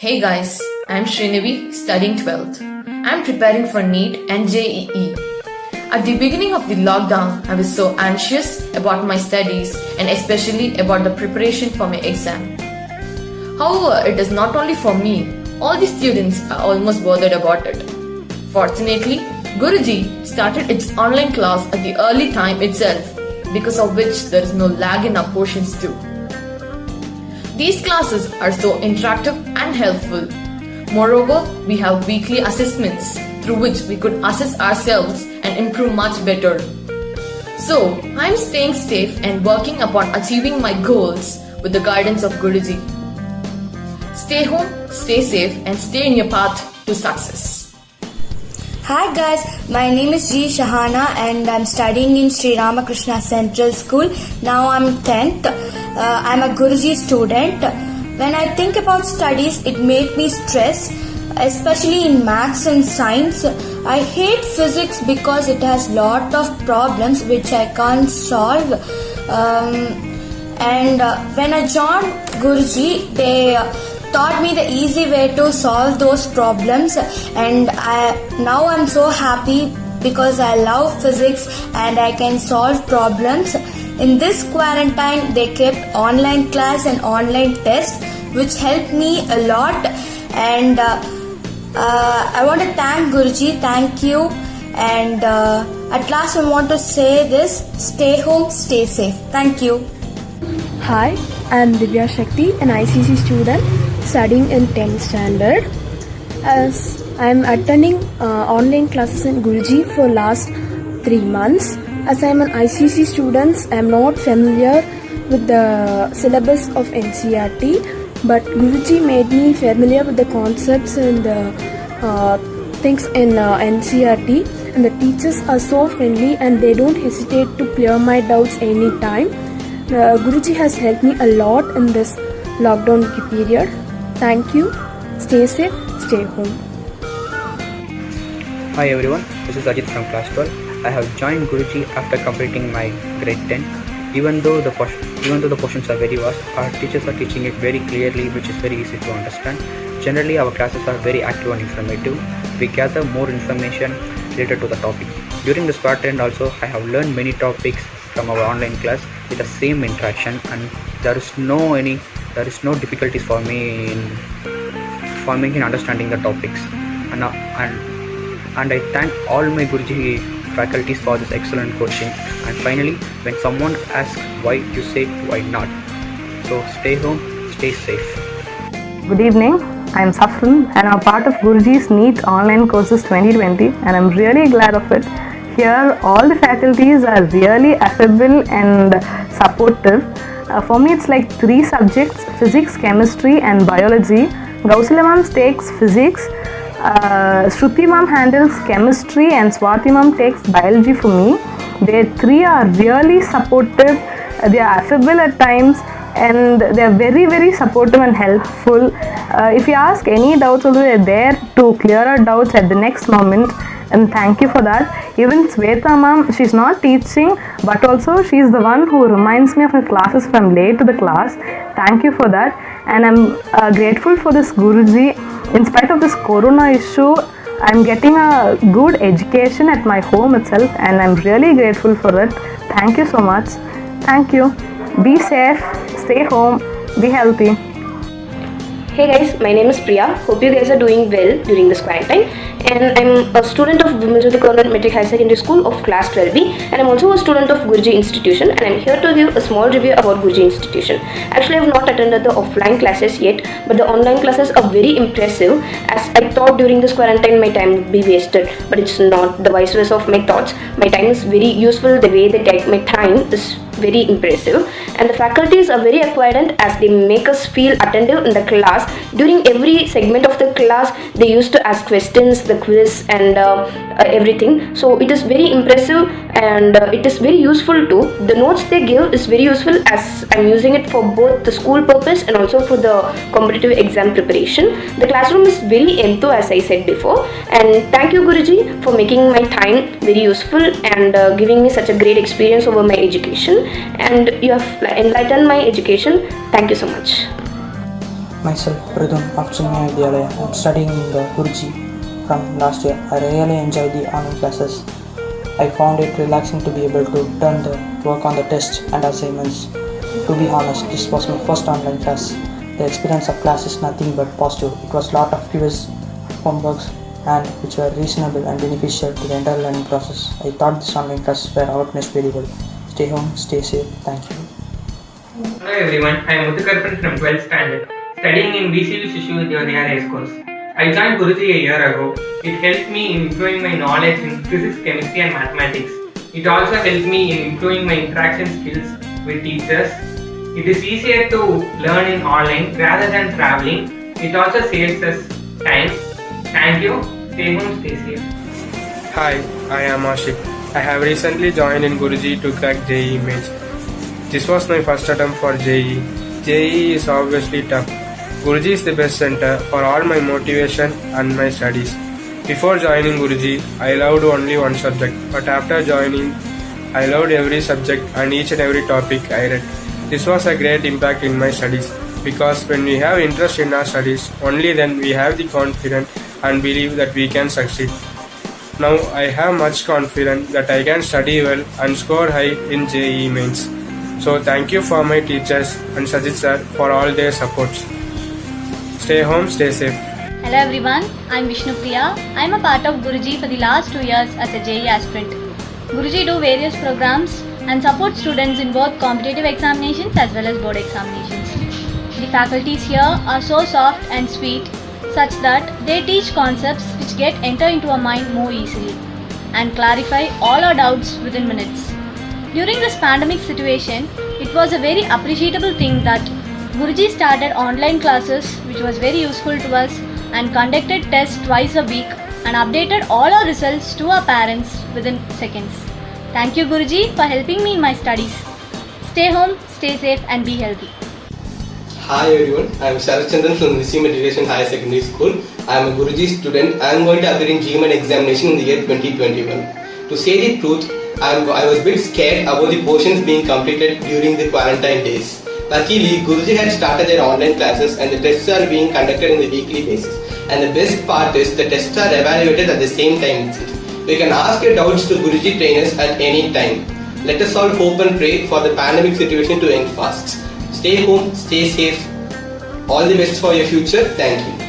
Hey guys, I'm Srinavi studying 12th. I'm preparing for NEET and JEE. At the beginning of the lockdown, I was so anxious about my studies and especially about the preparation for my exam. However, it is not only for me, all the students are almost bothered about it. Fortunately, Guruji started its online class at the early time itself, because of which there is no lag in our portions too. These classes are so interactive and helpful. Moreover, we have weekly assessments through which we could assess ourselves and improve much better. So, I am staying safe and working upon achieving my goals with the guidance of Guruji. Stay home, stay safe, and stay in your path to success. Hi guys, my name is G. Shahana and I'm studying in Sri Ramakrishna Central School. Now I'm 10th. I'm a Guruji student. When I think about studies, it makes me stress, especially in maths and science. I hate physics because it has lot of problems which I can't solve. When I joined Guruji, they taught me the easy way to solve those problems, and now I'm so happy because I love physics and I can solve problems. In this quarantine, they kept online class and online test, which helped me a lot, and I want to thank Guruji. Thank you. And at last I want to say this: stay home, stay safe. Thank you. Hi, I'm Divya Shakti, an ICC student studying in 10th standard. As I'm attending online classes in Guruji for last 3 months. As I'm an ICC student, I'm not familiar with the syllabus of NCERT, but Guruji made me familiar with the concepts and things in NCERT, and the teachers are so friendly and they don't hesitate to clear my doubts anytime. Guruji has helped me a lot in this lockdown period. Thank you. Stay safe, stay home. Hi everyone, this is Ajit from class 12. I have joined Guruji after completing my grade 10. Even though the portions are very vast, our teachers are teaching it very clearly, which is very easy to understand. Generally, our classes are very active and informative. We gather more information related to the topic. During this quarantine also, I have learned many topics from our online class with the same interaction, and there is no difficulties for me in understanding the topics. And I thank all my Guruji faculties for this excellent coaching. And finally, when someone asks why, you say why not. So stay home, stay safe. Good evening, I am Safran and I'm a part of Guruji's NEET online courses 2020, and I'm really glad of it. Here all the faculties are really affable and supportive. For me it's like 3 subjects: physics, chemistry and biology. Gausila ma'am takes physics, Shruti ma'am handles chemistry, and Swati ma'am takes biology for me. They 3 are really supportive, they are affable at times, and they are very very supportive and helpful. If you ask any doubts also, they are there to clear our doubts at the next moment, and thank you for that. Even Sweta ma'am, she's not teaching but also she's the one who reminds me of my classes if I'm late to the class. Thank you for that, and I'm grateful for this Guruji. In spite of this corona issue, I'm getting a good education at my home itself, and I'm really grateful for it. Thank you so much. Thank you. Be safe, stay home, be healthy. Hey guys, my name is Priya. Hope you guys are doing well during this quarantine. And I'm a student of Women's Government Metric High Secondary School of Class 12B, and I'm also a student of Guruji Institution, and I'm here to give a small review about Guruji Institution. Actually, I have not attended the offline classes yet, but the online classes are very impressive, as I thought during this quarantine my time would be wasted, but it's not. The vice versa of my thoughts. My time is very useful. The way they take my time is very impressive, and the faculties are very acquired as they make us feel attentive in the class. During every segment of the class, they used to ask questions, the quiz and everything. So it is very impressive, and it is very useful too. The notes they give is very useful, as I'm using it for both the school purpose and also for the competitive exam preparation. The classroom is very enthu, as I said before, and thank you Guruji for making my time very useful and giving me such a great experience over my education, and you have enlightened my education. Thank you so much. Myself, Pradhan of Chinmaya Vidyalaya. I am studying in the Guruji from last year. I really enjoyed the online classes. I found it relaxing to be able to turn the work on the tests and assignments. To be honest, this was my first online class. The experience of class is nothing but positive. It was a lot of quizzes, homeworks, and which were reasonable and beneficial to the entire learning process. I thought this online classes were organized very well. Stay home, stay safe. Thank you. Hello everyone, I am Muthukarpan from 12th standard, studying in BCV Shishu Vidyalaya High Schools. I joined Guruji a year ago. It helped me in improving my knowledge in physics, chemistry and mathematics. It also helped me in improving my interaction skills with teachers. It is easier to learn in online rather than traveling. It also saves us time. Thank you. Stay home, stay safe. Hi, I am Ashik. I have recently joined in Guruji to crack JEE Mains. This was my first attempt for JEE. JEE is obviously tough. Guruji is the best center for all my motivation and my studies. Before joining Guruji, I loved only one subject, but after joining, I loved every subject and each and every topic I read. This was a great impact in my studies because when we have interest in our studies, only then we have the confidence and believe that we can succeed. Now I have much confidence that I can study well and score high in JEE Mains. So thank you for my teachers and Sajid sir for all their supports. Stay home, stay safe. Hello everyone, I am Vishnu Priya. I am a part of Guruji for the last 2 years as a JEE aspirant. Guruji do various programs and support students in both competitive examinations as well as board examinations. The faculties here are so soft and sweet such that they teach concepts which get enter into our mind more easily and clarify all our doubts within minutes. During this pandemic situation, it was a very appreciable thing that Guruji started online classes which was very useful to us and conducted tests twice a week and updated all our results to our parents within seconds. Thank you Guruji for helping me in my studies. Stay home, stay safe and be healthy. Hi everyone, I am Sharad Chandran from Nisi Matriculation Higher Secondary School. I am a Guruji student. I am going to appear in GMAT examination in the year 2021. To say the truth, I was a bit scared about the portions being completed during the quarantine days. Luckily, Guruji had started their online classes and the tests are being conducted on the weekly basis. And the best part is the tests are evaluated at the same time itself. You can ask your doubts to Guruji trainers at any time. Let us all hope and pray for the pandemic situation to end fast. Stay home, stay safe. All the best for your future. Thank you.